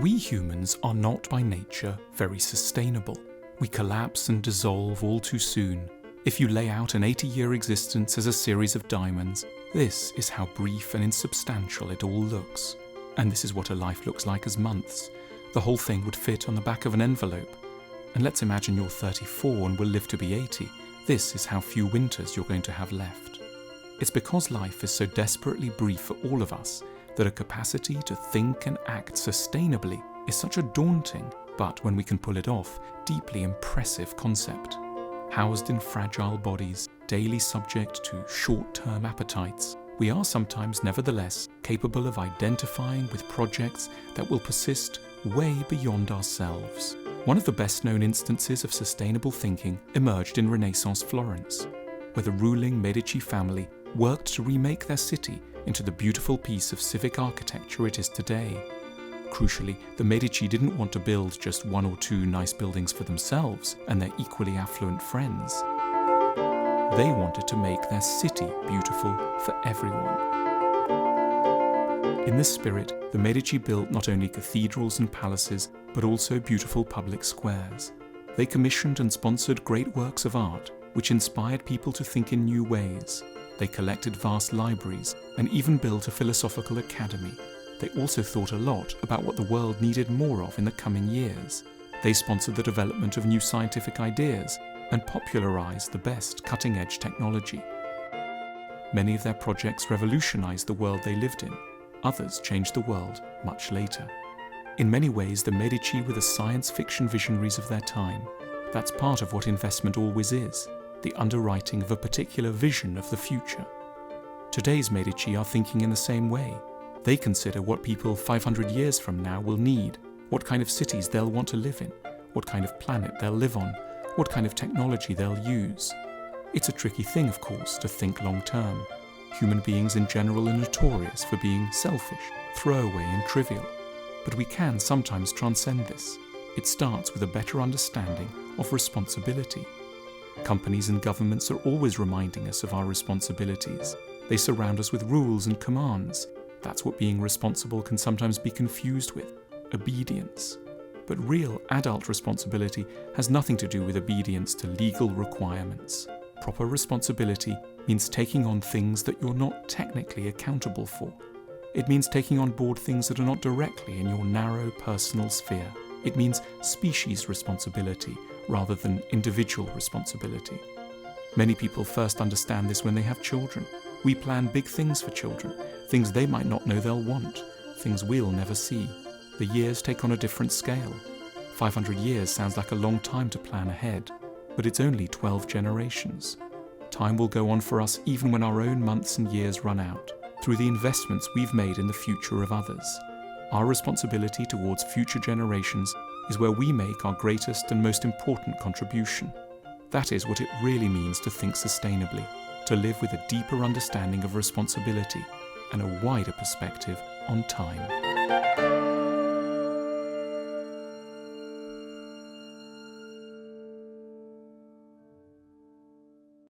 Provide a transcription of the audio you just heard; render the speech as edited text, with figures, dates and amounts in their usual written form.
We humans are not by nature very sustainable. We collapse and dissolve all too soon. If you lay out an 80-year existence as a series of diamonds, this is how brief and insubstantial it all looks. And this is what a life looks like as months. The whole thing would fit on the back of an envelope. And let's imagine you're 34 and will live to be 80. This is how few winters you're going to have left. It's because life is so desperately brief for all of us that a capacity to think and act sustainably is such a daunting, but when we can pull it off, deeply impressive concept. Housed in fragile bodies, daily subject to short-term appetites, we are sometimes nevertheless capable of identifying with projects that will persist way beyond ourselves. One of the best-known instances of sustainable thinking emerged in Renaissance Florence, where the ruling Medici family worked to remake their city into the beautiful piece of civic architecture it is today. Crucially, the Medici didn't want to build just one or two nice buildings for themselves and their equally affluent friends. They wanted to make their city beautiful for everyone. In this spirit, the Medici built not only cathedrals and palaces, but also beautiful public squares. They commissioned and sponsored great works of art, which inspired people to think in new ways. They collected vast libraries and even built a philosophical academy. They also thought a lot about what the world needed more of in the coming years. They sponsored the development of new scientific ideas and popularized the best cutting-edge technology. Many of their projects revolutionized the world they lived in. Others changed the world much later. In many ways, the Medici were the science fiction visionaries of their time. That's part of what investment always is, the underwriting of a particular vision of the future. Today's Medici are thinking in the same way. They consider what people 500 years from now will need, what kind of cities they'll want to live in, what kind of planet they'll live on, what kind of technology they'll use. It's a tricky thing, of course, to think long-term. Human beings in general are notorious for being selfish, throwaway and trivial. But we can sometimes transcend this. It starts with a better understanding of responsibility. Companies and governments are always reminding us of our responsibilities. They surround us with rules and commands. That's what being responsible can sometimes be confused with, obedience. But real adult responsibility has nothing to do with obedience to legal requirements. Proper responsibility means taking on things that you're not technically accountable for. It means taking on board things that are not directly in your narrow personal sphere. It means species responsibility rather than individual responsibility. Many people first understand this when they have children. We plan big things for children, things they might not know they'll want, things we'll never see. The years take on a different scale. 500 years sounds like a long time to plan ahead, but it's only 12 generations. Time will go on for us even when our own months and years run out, through the investments we've made in the future of others. Our responsibility towards future generations is where we make our greatest and most important contribution. That is what it really means to think sustainably, to live with a deeper understanding of responsibility and a wider perspective on time.